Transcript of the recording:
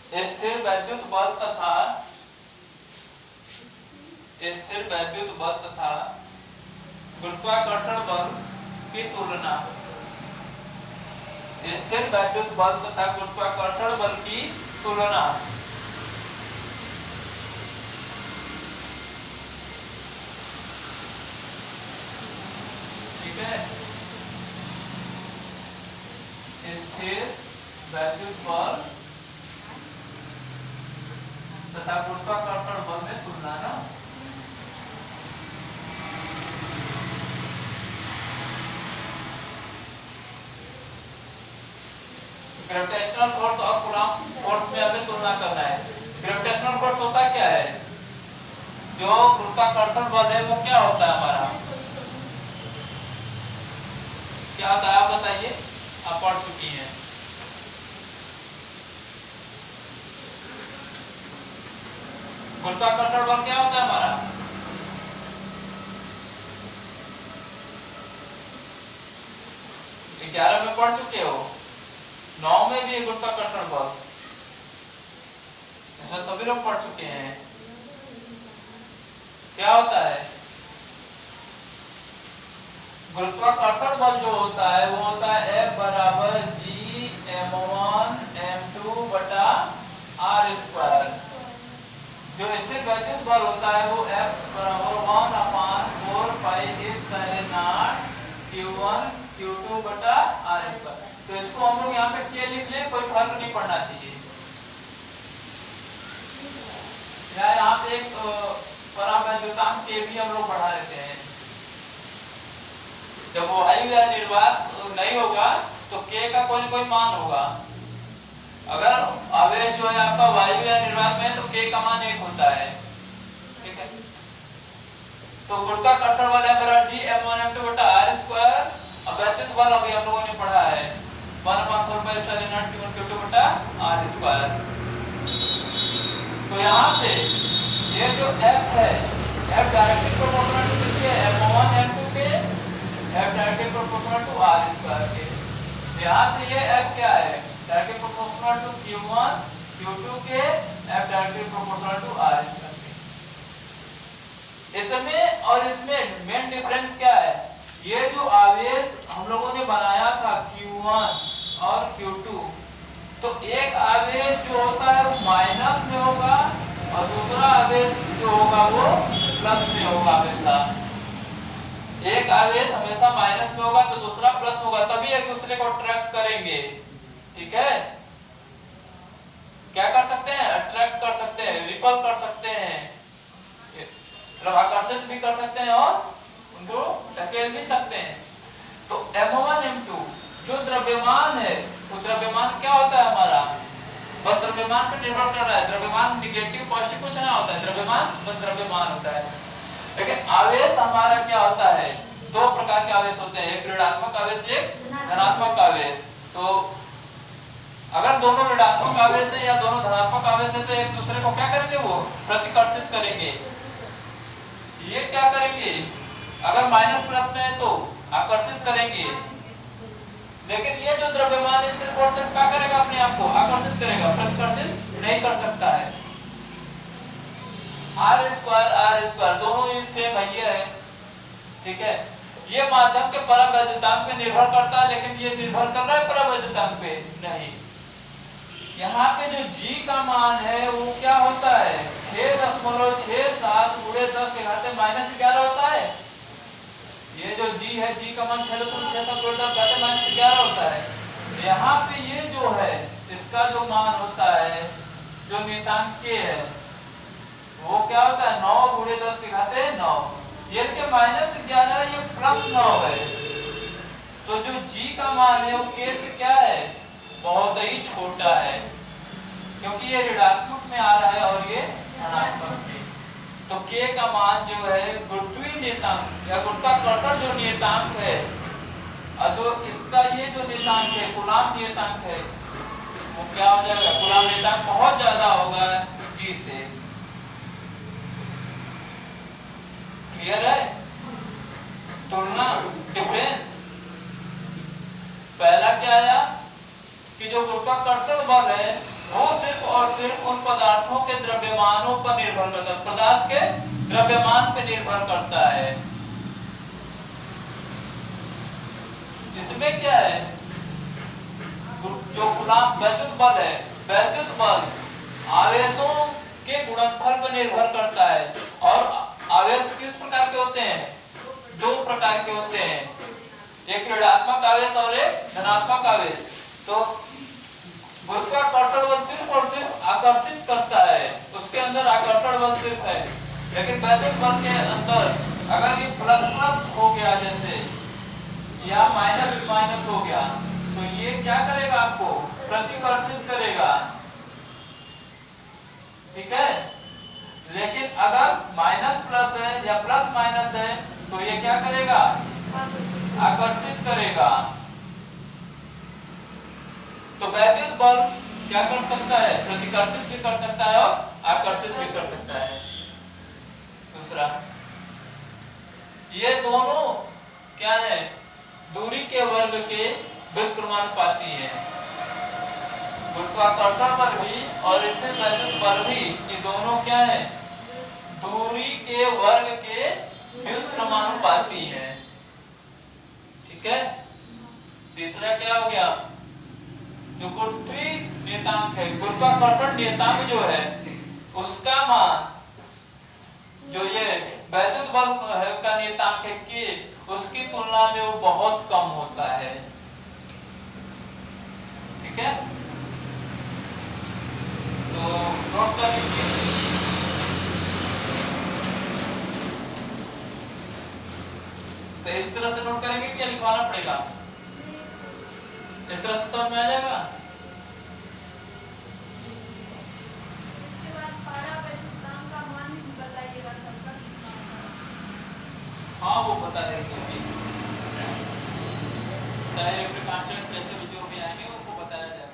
स्थिर वैद्युत बल तथा गुरुत्वाकर्षण बल की तुलना। स्थिर वैद्युत बल तथा गुरुत्वाकर्षण बल की तुलना। ठीक है, स्थिर वैद्युत बल तथा गुरुत्वाकर्षण बल में तुलना ना। ग्रेविटेशनल फोर्स और कूलॉम फोर्स में हमें तुलना करना है। ग्रेविटेशनल फोर्स होता क्या है? जो गुरुत्वाकर्षण बल है वो क्या होता है हमारा? क्या होता है आप बताइए, आप पढ़ चुकी हैं। गुरुत्वाकर्षण बल क्या होता है हमारा? ग्यारह में पढ़ चुके हो, 9 में भी गुरुत्वाकर्षण बल, ऐसा सभी लोग पढ़ चुके हैं। क्या होता है? गुरुत्वाकर्षण बल जो होता है वो होता है F बराबर G m1 m2 बटा r²। जो स्थिर वैद्युत बल होता है वो F बराबर 1/4 πε0 q1 q2 बटा r²। तो इसको हम लोग यहाँ पे k लिख लें, कोई फर्क नहीं पड़ना चाहिए। यहाँ पे एक परावैद्युतांक k भी हम लोग बढ़ा देते हैं। जब वो वायु या निर्वात नहीं होगा तो k का कोई न कोई मान होगा। अगर आवेश जो है आपका वायु या निर्वात में है तो k का मान 1 होता है। ठीक है, तो गुरुत्वाकर्षण बल बराबर G m1 m2 बटा r²। अब वैद्युत बल अभी हम लोगों ने पढ़ा है 1/4 πε0 q1 q2 बटा r²। तो यहाँ से ये जो F है, F डायरेक्टली प्रोपोर्शनल टू किसके? m1 m2 के, F directly proportional to r² के। यहाँ से ये F क्या है? Directly proportional to q1 q2 के, F directly proportional to r²। इसमें और इसमें मेन डिफरेंस क्या है? ये जो आवेश हम लोगों ने बनाया था q1 और q2, तो एक आवेश जो होता है वो माइनस में होगा और दूसरा आवेश जो होगा वो प्लस में होगा। हमेशा एक आवेश हमेशा माइनस में होगा तो दूसरा प्लस में होगा, तभी एक दूसरे को अट्रैक्ट करेंगे। ठीक है, क्या कर सकते हैं? अट्रैक्ट कर सकते हैं, रिपल कर सकते हैं, आकर्षित भी कर सकते हैं और उनको धकेल भी सकते हैं। तो m1 m2 जो द्रव्यमान है, वो द्रव्यमान क्या होता है हमारा? बस द्रव्यमान पर निर्भर कर रहा है। द्रव्यमान नेगेटिव पॉजिटिव कुछ ना होता है, द्रव्यमान बस द्रव्यमान होता है। लेकिन आवेश हमारा क्या होता है? दो प्रकार के आवेश होते हैं, एक ऋणात्मक आवेश, एक धनात्मक आवेश। तो अगर दोनों ऋणात्मक आवेश है या दोनों धनात्मक आवेश है तो एक दूसरे को क्या करेंगे? वो प्रतिकर्षित करेंगे। ये क्या करेंगे? अगर माइनस प्लस में है तो आकर्षित करेंगे, लेकिन ये जो द्रव्यमान है सिर्फ और सिर्फ क्या करेगा? अपने आप को आकर्षित करेगा, प्रतिकर्षित नहीं कर सकता है। r² दोनों ही सेम है। ठीक है, ये माध्यम के परावैद्युतांक पे निर्भर करता है, लेकिन ये निर्भर कर रहा है परावैद्युतांक पे नहीं। यहाँ पे जो G का मान है वो क्या होता है? 6.67 × 10⁻⁻11 होता है। ये जो G है, G का मान 6.67 × 10⁻11 होता है। यहाँ पे ये जो है इसका जो मान होता है, जो नियतांक K है, वो क्या होता है? 9 × 10⁻9। ये के -11, ये +9 है। तो जो G का मान है वो K से क्या है? बहुत ही छोटा है, क्योंकि ये ऋणात्मक में आ रहा है और ये धनात्मक में। तो K का मान जो है गुरुत्वीय नियतांक या गुरुत्वाकर्षण जो नियतांक है, और जो इसका ये जो नियतांक है कूलॉम नियतांक है, वो क्या हो जाएगा? कूलॉम नियतांक बहुत ज्यादा होगा G से। क्लियर है? तुलना, डिफरेंस। पहला क्या आया कि जो गुरुत्वाकर्षण बल है वो सिर्फ और सिर्फ उन पदार्थों के द्रव्यमानों पर निर्भर करता है, पदार्थ के द्रव्यमान पर निर्भर करता है। इसमें क्या है, जो कूलम्ब वैद्युत बल है, वैद्युत बल आवेशों के गुणनफल पर निर्भर करता है। और आवेश किस प्रकार के होते हैं, दो प्रकार के होते हैं, एक ऋणात्मक आवेश और एक धनात्मक आवेश। तो गुरुत्वाकर्षण बल सिर्फ और सिर्फ आकर्षित करता है, उसके अंदर आकर्षण बल सिर्फ है। लेकिन वैद्युत बल के अंदर अगर ये प्लस प्लस हो गया जैसे, या माइनस माइनस हो गया, तो ये क्या करेगा, आपको प्रतिकर्षित करेगा, ठीक है। लेकिन अगर माइनस प्लस है या प्लस माइनस है, तो ये क्या करेगा, आकर्षित करेगा। तो वैद्युत बल क्या कर सकता है, प्रतिकर्षित भी कर सकता है और आकर्षित भी कर सकता है। दूसरा, ये दोनों क्या है, दूरी के वर्ग के व्युत्क्रमानुपाती है। गुरुत्वाकर्षण बल भी और स्थिर वैद्युत बल भी, ये दोनों क्या है, दूरी के वर्ग के व्युत्क्रमानुपाती है, ठीक है। तीसरा क्या हो गया, जो गुरुत्वीय नियतांक है, गुरुत्वाकर्षण नियतांक जो है, उसका मान जो ये वैद्युत बल का नियतांक है कि उसकी तुलना में वो बहुत कम होता है, ठीक है। तो नोट कर लीजिए। तो इस तरह से नोट करेंगे कि लिखवाना पड़ेगा, इस तरह से समझ में आ जाएगा। उसके बाद पारावैद्युतांक का मान बताइएगा सबका। हाँ वो बता देंगे अभी, डायरेक्ट कांस्टेंट जैसे भी जो भी आएंगे उनको बताया जाएगा।